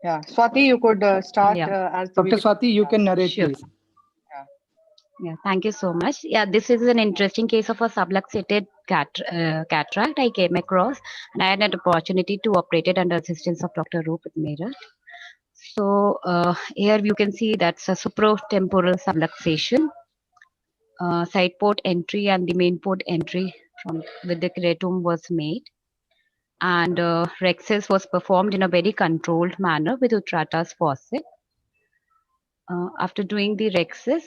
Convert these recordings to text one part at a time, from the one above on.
Yeah, Swati, you could start Yeah. as the Dr. video. Swati, you can narrate, Sure. please. Yeah. Yeah, thank you so much. Yeah, this is an interesting case of a subluxated cataract I came across, and I had an opportunity to operate it under assistance of Dr. Rupert Meera. So here you can see that's a supratemporal subluxation, side port entry and the main port entry from with the creatum was made, and rexis was performed in a very controlled manner with Utrata's faucet. After doing the rexis,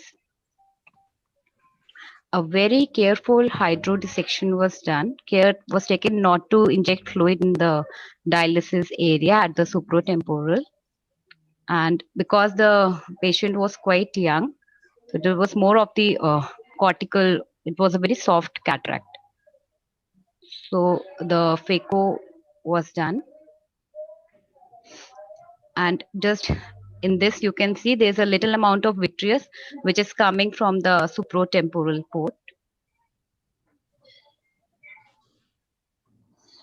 a very careful hydrodissection was done. Care was taken not to inject fluid in the dialysis area at the supratemporal. And because the patient was quite young, so there was more of the cortical, it was a very soft cataract. So the phaco was done. And just in this, you can see there's a little amount of vitreous which is coming from the supratemporal port.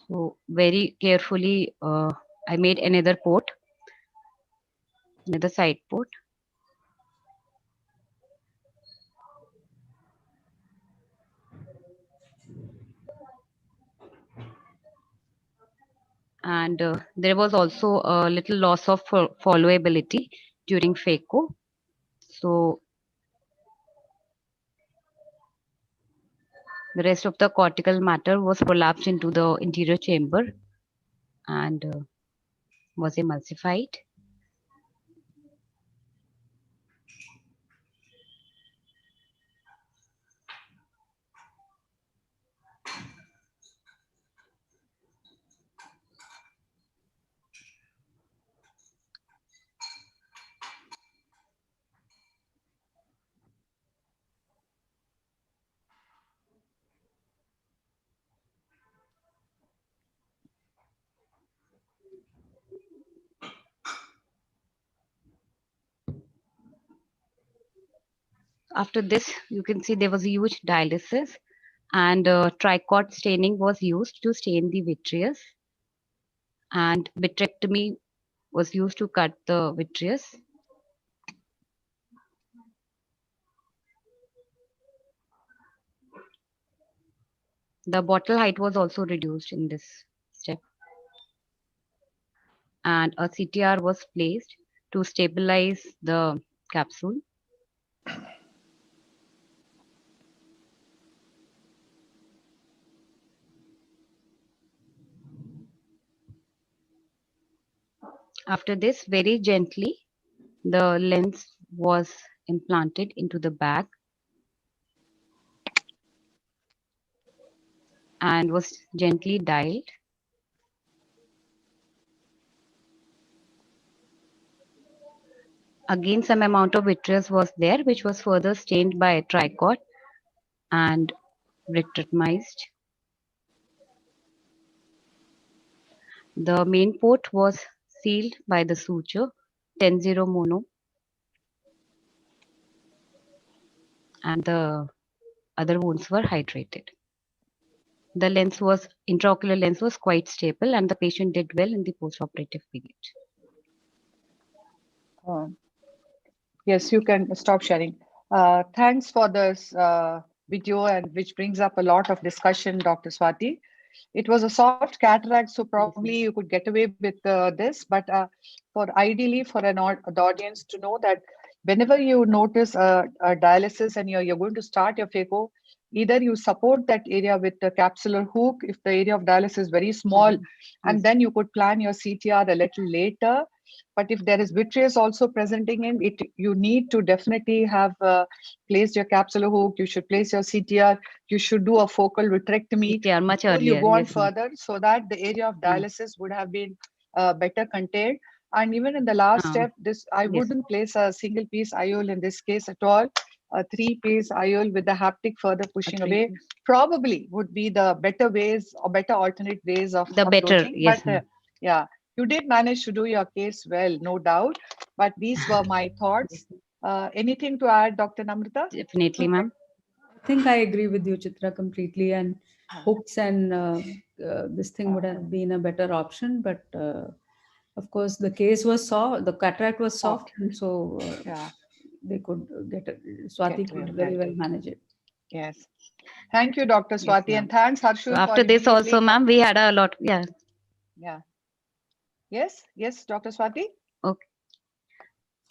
So very carefully, I made another port, another side port. And there was also a little loss of followability during phaco. So the rest of the cortical matter was prolapsed into the interior chamber and was emulsified. After this, you can see there was a huge dialysis, and tricot staining was used to stain the vitreous, and vitrectomy was used to cut the vitreous. The bottle height was also reduced in this step, and a CTR was placed to stabilize the capsule. After this, very gently, the lens was implanted into the bag and was gently dialed. Again, some amount of vitreous was there, which was further stained by a tricot and vitrectomized. The main port was sealed by the suture 10-0 mono, and the other wounds were hydrated. The lens was, intraocular lens was quite stable, and the patient did well in the postoperative period. Yes, you can stop sharing. Thanks for this video, and which brings up a lot of discussion, Dr. Swati. It was a soft cataract, so probably you could get away with this, but for ideally for the audience to know that whenever you notice a dialysis and you're going to start your phaco, either you support that area with the capsular hook if the area of dialysis is very small, and then you could plan your CTR a little later. But if there is vitreous also presenting in it, you need to definitely have placed your capsular hook. You should place your CTR. You should do a focal vitrectomy CTR much before you earlier. go on Yes, further, so that the area of dialysis would have been better contained. And even in the last step, this I wouldn't place a single piece IOL in this case at all. A 3-piece IOL with the haptic further pushing away probably would be the better ways or better alternate ways of the better. approaching. Yes, but yeah, you did manage to do your case well, no doubt. But these were my thoughts. Anything to add, Dr. Namrata? Definitely, ma'am. I think I agree with you, Chitra, completely. And hooks and this thing would have been a better option. But of course, the case was soft, the cataract was soft, Soft. and so Yeah. they could Swati Get could well very well handled. manage it. Yes. Thank you, Dr. Yes, Swati, ma'am. and thanks, So Harshul, for after this also, immediately. ma'am, we had a lot. Yeah. Yeah. Yes, Dr. Swati. Okay.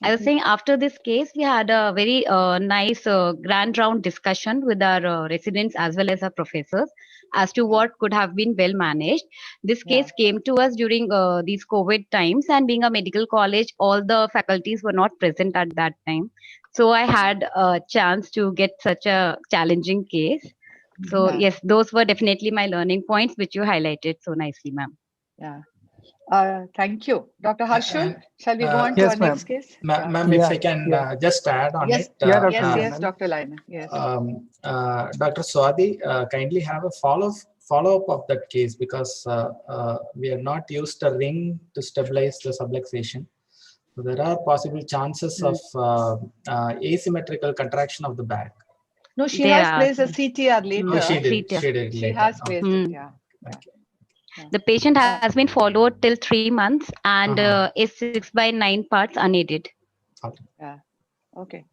I was Okay. saying after this case, we had a very nice grand round discussion with our residents as well as our professors as to Yeah. what could have been well managed. This Yeah. case came to us during these COVID times, and being a medical college, all the faculties were not present at that time. So I had a chance to get such a challenging case. So Yeah. yes, those were definitely my learning points, which you highlighted so nicely, ma'am. Yeah. Thank you. Dr. Harshul, And shall we go on to our Yes, next ma'am. case? Yeah. ma'am, if Yeah, I can yeah, just add on Yes, it, yeah, Dr. yes, Lyman. Dr. Lyman. Yes. Dr. Swati, kindly have a follow-up of that case, because we have not used a ring to stabilize the subluxation. So there are possible chances of asymmetrical contraction of the back. No, she There has are. placed a CTR later. Oh, she did. CTR. She did She later. has placed it. Hmm. Yeah. Okay. The patient has been followed till 3 months and Uh-huh. is 6 by 9 parts unaided. Okay. Yeah. Okay.